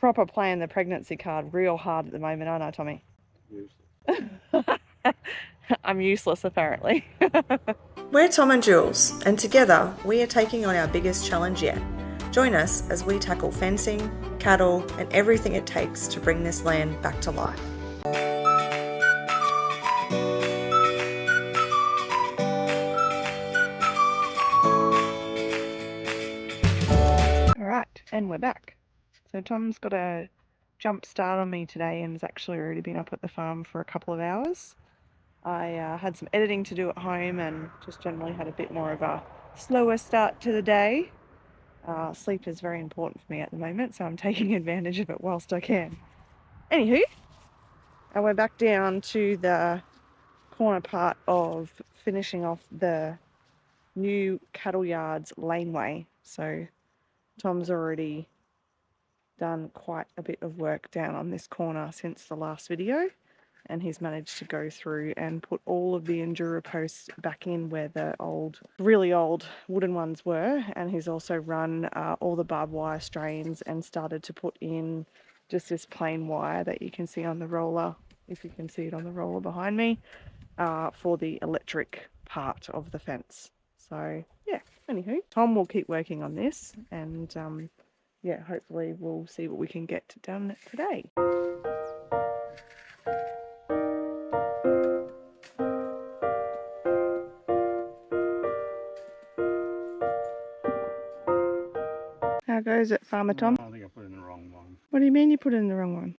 proper playing the pregnancy card real hard at the moment, aren't I, Tommy? Useless. I'm useless, apparently. We're Tom and Jules, and together we are taking on our biggest challenge yet. Join us as we tackle fencing, cattle, and everything it takes to bring this land back to life. Alright, and we're back. So Tom's got a jump start on me today and has actually already been up at the farm for a couple of hours. I had some editing to do at home and just generally had a bit more of a slower start to the day. Sleep is very important for me at the moment, so I'm taking advantage of it whilst I can. Anywho, we're back down to the corner part of finishing off the new cattle yards laneway. So Tom's already done quite a bit of work down on this corner since the last video, and he's managed to go through and put all of the enduro posts back in where the really old wooden ones were, and he's also run all the barbed wire strains and started to put in just this plain wire that you can see on the roller, if you can see it on the roller behind me, for the electric part of the fence. So yeah, anywho, Tom will keep working on this, and yeah, hopefully we'll see what we can get done today. How goes it, Farmer Tom? I think I put in the wrong one. What do you mean you put in the wrong one?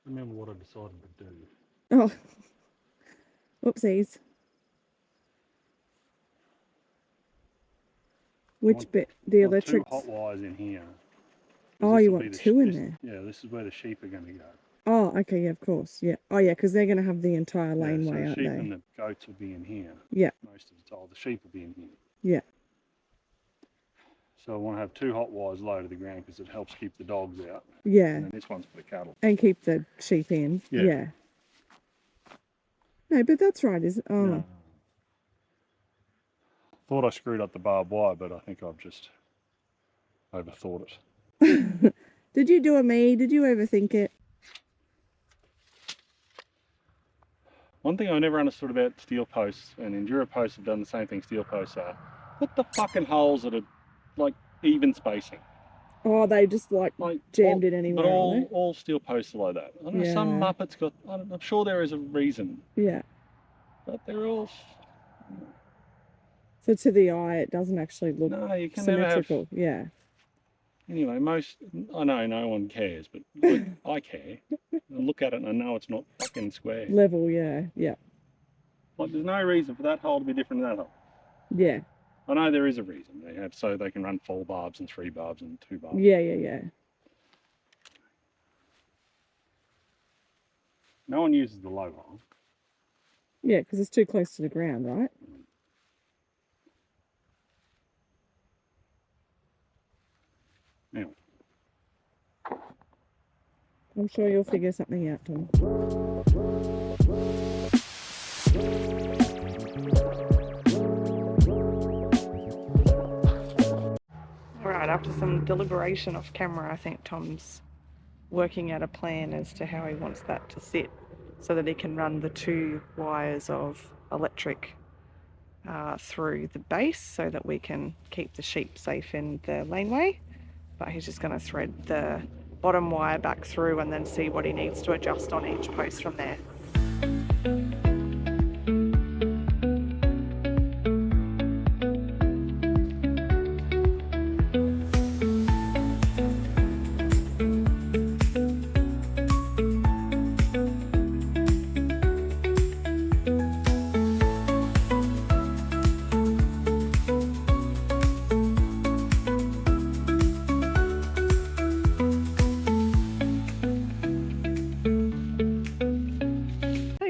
Remember what I decided to do. Oh, whoopsies. Which bit? The electric? Two hot wires in here. Oh, you want two in there? Yeah, this is where the sheep are going to go. Oh, okay, yeah, of course, yeah. Oh, yeah, because they're going to have the entire laneway, so aren't the sheep they? and the goats will be in here. Yeah. Most of the time, the sheep will be in here. Yeah. So I want to have two hot wires low to the ground because it helps keep the dogs out. Yeah. And then this one's for the cattle. And keep the sheep in. Yeah. No, but that's right, isn't it? Oh. No. Thought I screwed up the barbed wire, but I think I've just overthought it. Did you do a me? Did you overthink it? One thing I never understood about steel posts, and enduro posts have done the same thing steel posts are, put the fucking holes that are like even spacing. Oh, they just like jammed it anywhere. But all steel posts are like that. I don't know, some Yeah. Muppets got, I'm sure there is a reason, Yeah. but they're all, So to the eye, it doesn't actually look no, you can never have, symmetrical. Yeah. anyway, I know no one cares, but I care. I look at it and I know it's not fucking square. Level, yeah. Yeah. Like, there's no reason for that hole to be different than that hole. Yeah. I know there is a reason. They have so they can run 4 barbs and 3 barbs and 2 barbs. Yeah, yeah, yeah. No one uses the low hole. Yeah, because it's too close to the ground, right? Anyway. I'm sure you'll figure something out, Tom. Alright, after some deliberation off camera, I think Tom's working out a plan as to how he wants that to sit so that he can run the 2 wires of electric through the base so that we can keep the sheep safe in the laneway. But he's just going to thread the bottom wire back through and then see what he needs to adjust on each post from there.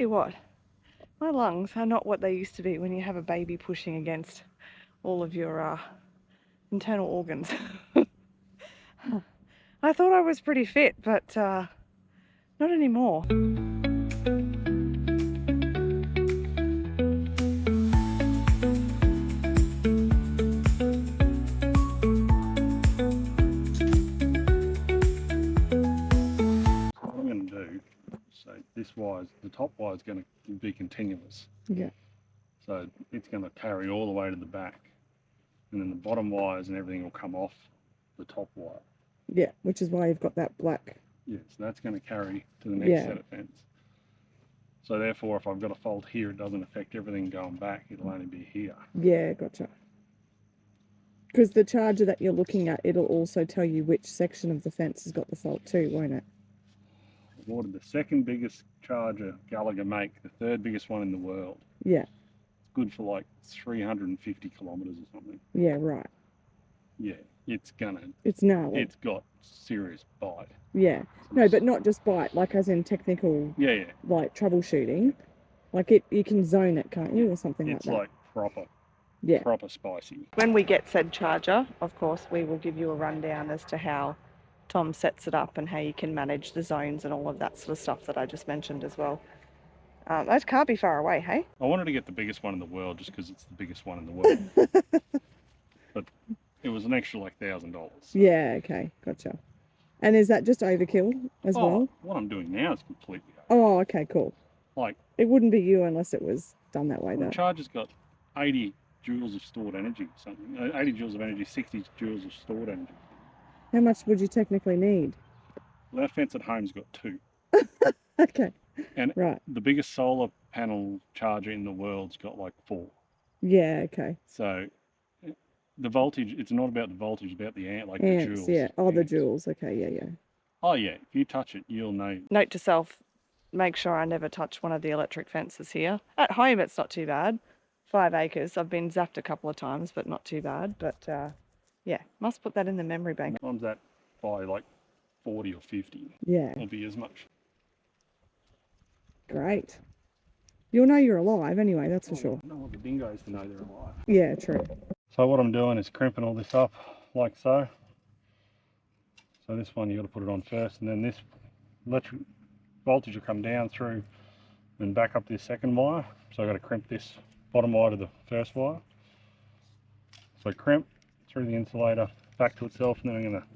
What? My lungs are not what they used to be when you have a baby pushing against all of your internal organs. I thought I was pretty fit, but not anymore. this wire, the top wire is going to be continuous. Yeah. So it's going to carry all the way to the back. And then the bottom wires and everything will come off the top wire. Yeah, which is why you've got that black. Yeah, so that's going to carry to the next set of fence. So therefore, if I've got a fault here, it doesn't affect everything going back. It'll only be here. Yeah, gotcha. Because the charger that you're looking at, it'll also tell you which section of the fence has got the fault too, won't it? I've ordered the second biggest charger Gallagher make, the third biggest one in the world. Yeah. It's good for like 350 kilometres or something. Yeah, right. Yeah, it's gnarly. It's got serious bite. Yeah. No, but not just bite, like as in technical, Yeah. like troubleshooting. Like you can zone it, can't you, or something like that? It's like proper spicy. When we get said charger, of course, we will give you a rundown as to how Tom sets it up and how you can manage the zones and all of that sort of stuff that I just mentioned as well. That can't be far away, hey? I wanted to get the biggest one in the world just because it's the biggest one in the world. But it was an extra like $1,000. Yeah, okay, gotcha. And is that just overkill as well? What I'm doing now is completely overkill. Oh, okay, cool. Like, it wouldn't be you unless it was done that way, though. The charger's got 80 joules of stored energy or something. 80 joules of energy, 60 joules of stored energy. How much would you technically need? Well, our fence at home's got 2. Okay. And right. The biggest solar panel charger in the world's got like 4. Yeah, okay. So the voltage, it's not about the voltage, it's about the amps, the joules. Yeah. Oh, the joules. Okay, yeah. Oh, yeah. If you touch it, you'll know. Note to self, make sure I never touch one of the electric fences here. At home, it's not too bad. 5 acres. I've been zapped a couple of times, but not too bad. But yeah, must put that in the memory bank. Sometimes that by like 40 or 50. Yeah. It'll be as much. Great. You'll know you're alive anyway, that's for sure. I don't want the dingoes to know they're alive. Yeah, true. So what I'm doing is crimping all this up like so. So this one you got to put it on first, and then this electric voltage will come down through and back up this second wire. So I've got to crimp this bottom wire to the first wire. So crimp through the insulator back to itself, and then I'm going to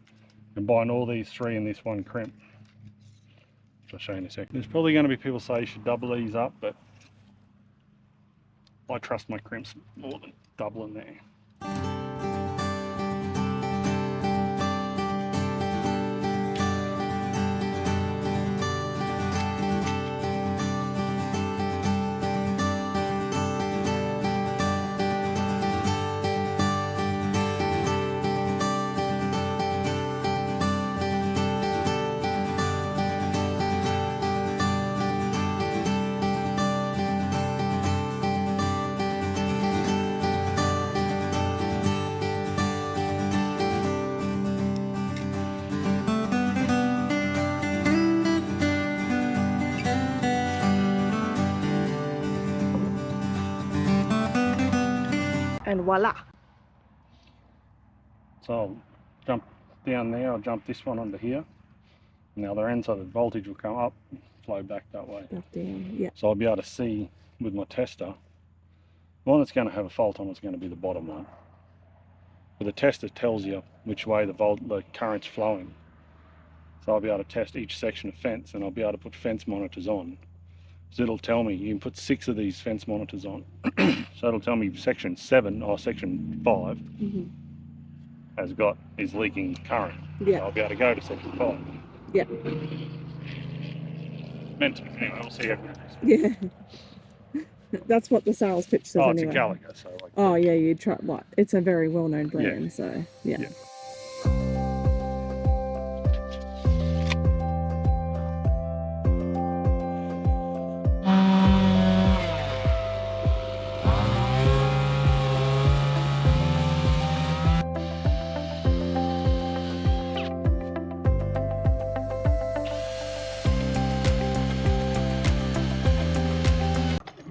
combine all these 3 in this one crimp. I'll show you in a second. There's probably going to be people say you should double these up, but I trust my crimps more than doubling there. And voila. So I'll jump down there, I'll jump this one onto here, and the other end, so the voltage will come up and flow back that way. Back down, yeah. So I'll be able to see with my tester, the one that's going to have a fault on is going to be the bottom one. But the tester tells you which way the current's flowing. So I'll be able to test each section of fence, and I'll be able to put fence monitors on. So it'll tell me, you can put 6 of these fence monitors on. So it'll tell me section 7 or section 5 is leaking current. Yeah. So I'll be able to go to section 5. Yeah. Meant to. Anyway, we'll see how good it is. Yeah. That's what the sales pitch says Oh, anyway. it's a Gallagher, so like. Oh yeah, you try. What? It's a very well-known brand, Yeah. so yeah. Yeah.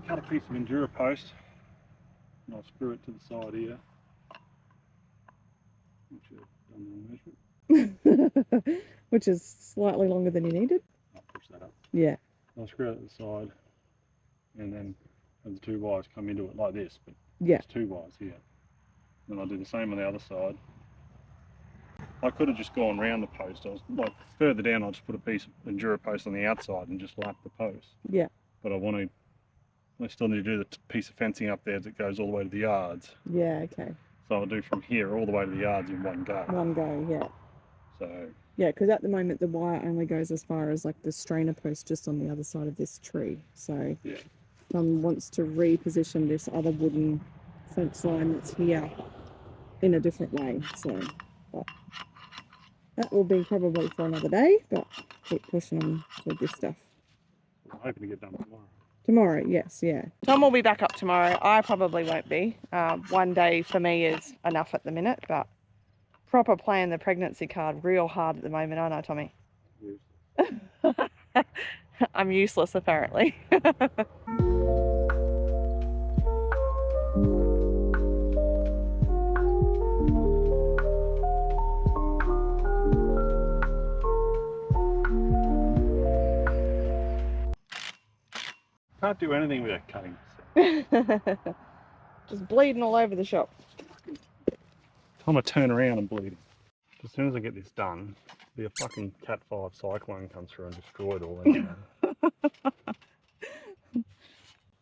Cut a piece of Endura post, and I'll screw it to the side here. Which is slightly longer than you needed. I'll push that up. Yeah. I'll screw it to the side, and then have the 2 wires come into it like this, but Yeah. there's 2 wires here. Then I'll do the same on the other side. I could have just gone round the post. I was like further down, I'll just put a piece of Enduro post on the outside and just lap the post. Yeah. But I still need to do the piece of fencing up there that goes all the way to the yards. Yeah, okay. So I'll do from here all the way to the yards in one go. One go, yeah. So yeah, because at the moment the wire only goes as far as like the strainer post just on the other side of this tree. So yeah. Tom wants to reposition this other wooden fence line that's here in a different way. So but that will be probably for another day, but keep pushing on with this stuff. I'm hoping to get done tomorrow. Tomorrow, yes, yeah. Tom will be back up tomorrow. I probably won't be. One day for me is enough at the minute, but proper playing the pregnancy card real hard at the moment, aren't I, Tommy? Useless. I'm useless, apparently. Can't do anything without cutting. Just bleeding all over the shop. Time I turn around and bleed. As soon as I get this done, be a fucking Cat 5 cyclone comes through and destroy it all.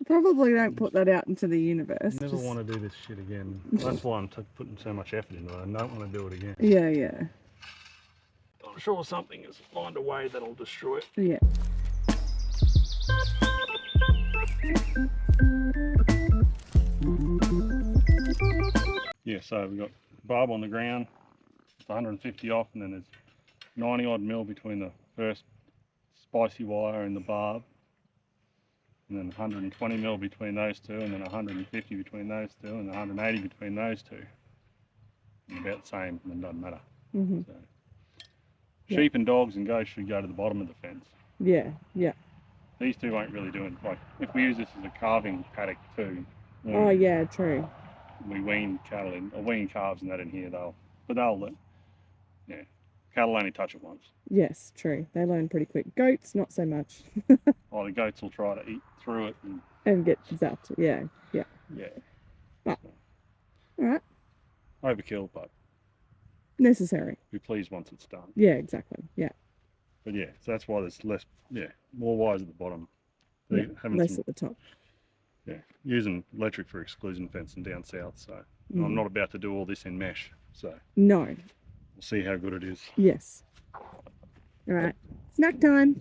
Probably don't put that out into the universe. Never want to do this shit again. That's why I'm putting so much effort into it. I don't want to do it again. Yeah, yeah. I'm sure something has find a way that'll destroy it. Yeah. Yeah, so we've got barb on the ground, it's 150 off, and then there's 90 odd mil between the first spicy wire and the barb, and then 120 mil between those two, and then 150 between those two, and 180 between those two. And about the same, and it doesn't matter. Mm-hmm. So, sheep and dogs and goats should go to the bottom of the fence. Yeah, yeah. These two won't really do it. Like, if we use this as a calving paddock too. Oh yeah, true. We wean cattle in, or wean calves and that in here they'll yeah, cattle only touch it once. Yes, true. They learn pretty quick. Goats, not so much. Oh, the goats will try to eat through it And get zapped. Yeah, yeah. yeah. Ah. So, all right. overkill, but Necessary. be pleased once it's done. Yeah, exactly. Yeah. But yeah, so that's why there's more wires at the bottom. Yeah, Having less some, at the top. yeah, using electric for exclusion fencing down south, so I'm not about to do all this in mesh, so No. we'll see how good it is. Yes. All right. Snack time.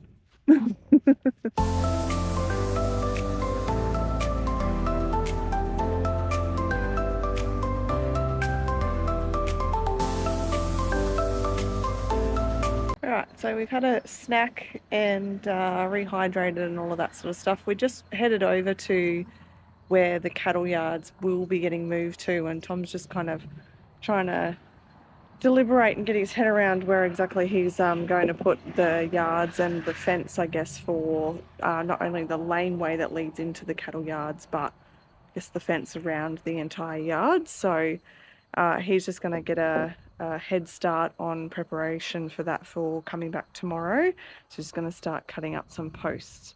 Alright, so we've had a snack and rehydrated and all of that sort of stuff. We just headed over to where the cattle yards will be getting moved to, and Tom's just kind of trying to deliberate and get his head around where exactly he's going to put the yards and the fence, I guess, for not only the laneway that leads into the cattle yards, but I guess the fence around the entire yard. So he's just going to get a head start on preparation for that for coming back tomorrow. So he's going to start cutting up some posts.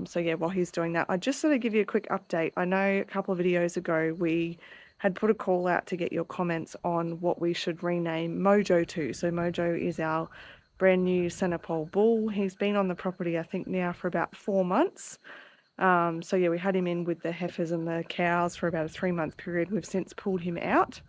So yeah, while he's doing that, I just sort of give you a quick update. I know a couple of videos ago we had put a call out to get your comments on what we should rename Mojo to. So Mojo is our brand new centre pole bull. He's been on the property I think now for about 4 months. So yeah, we had him in with the heifers and the cows for about a 3-month period. We've since pulled him out.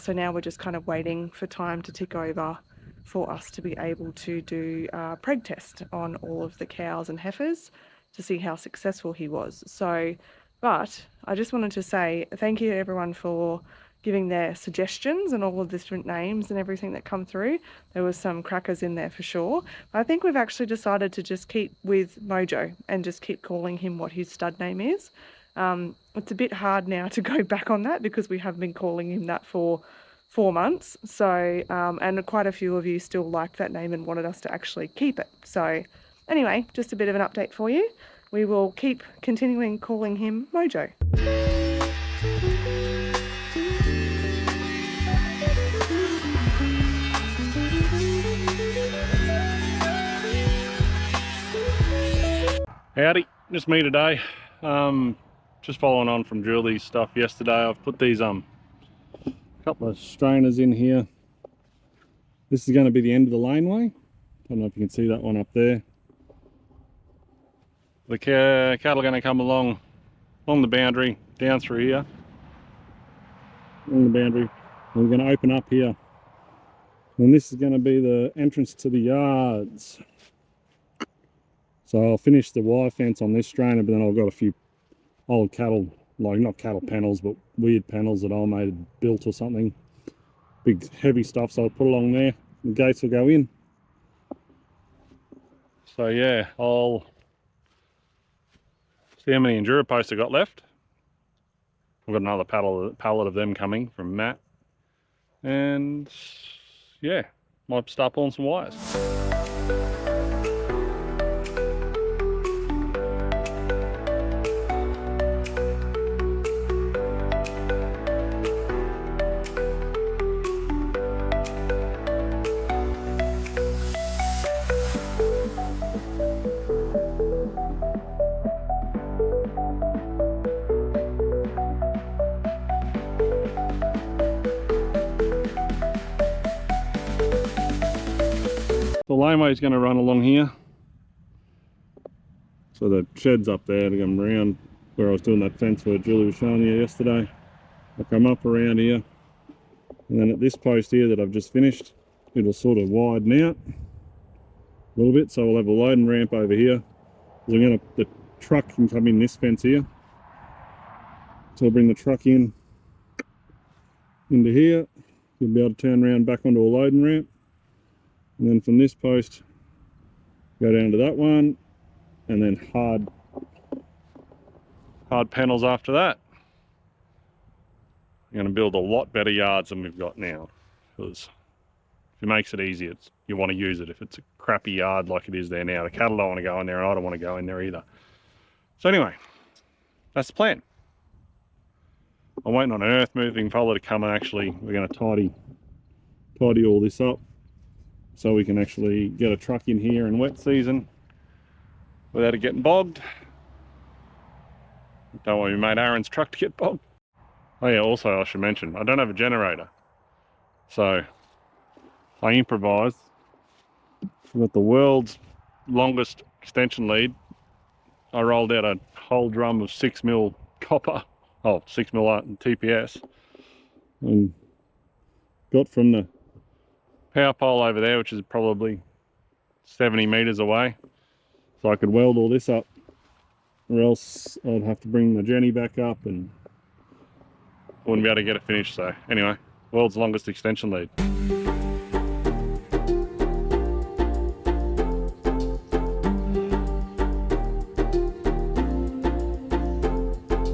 So now we're just kind of waiting for time to tick over for us to be able to do a preg test on all of the cows and heifers to see how successful he was. So, but I just wanted to say thank you to everyone for giving their suggestions and all of the different names and everything that come through. There was some crackers in there for sure. I think we've actually decided to just keep with Mojo and just keep calling him what his stud name is. It's a bit hard now to go back on that because we have been calling him that for 4 months. So, and quite a few of you still liked that name and wanted us to actually keep it. So anyway, just a bit of an update for you. We will keep continuing calling him Mojo. Howdy, just me today. Just following on from Julie's stuff yesterday. I've put these couple of strainers in here. This is going to be the end of the laneway. I don't know if you can see that one up there. The cattle are going to come along the boundary, down through here, along the boundary. And we're going to open up here. And this is going to be the entrance to the yards. So I'll finish the wire fence on this strainer, but then I've got a few old cattle, like not cattle panels, but weird panels that I made built or something. Big heavy stuff, so I'll put along there. The gates will go in. So yeah, I'll see how many Enduro posts I got left. I've got another pallet of them coming from Matt. And yeah, might start pulling some wires. The laneway is going to run along here. So the shed's up there to come around where I was doing that fence where Julie was showing you yesterday. I'll come up around here, and then at this post here that I've just finished, it'll sort of widen out a little bit, so we'll have a loading ramp over here. So the truck can come in this fence here. So I'll bring the truck in into here. You'll be able to turn around back onto a loading ramp. And then from this post, go down to that one, and then hard panels after that. We're going to build a lot better yards than we've got now, because if it makes it easy, you want to use it. If it's a crappy yard like it is there now, the cattle don't want to go in there, and I don't want to go in there either. So anyway, that's the plan. I'm waiting on an earth moving fella to come, and actually we're going to tidy all this up, so we can actually get a truck in here in wet season without it getting bogged. Don't want my mate Aaron's truck to get bogged. Oh yeah, also I should mention, I don't have a generator. So I improvised. I've got the world's longest extension lead. I rolled out a whole drum of 6mm copper, 6mm TPS, and got from the power pole over there, which is probably 70 meters away, so I could weld all this up, or else I'd have to bring the Jenny back up and I wouldn't be able to get it finished. So anyway, world's longest extension lead.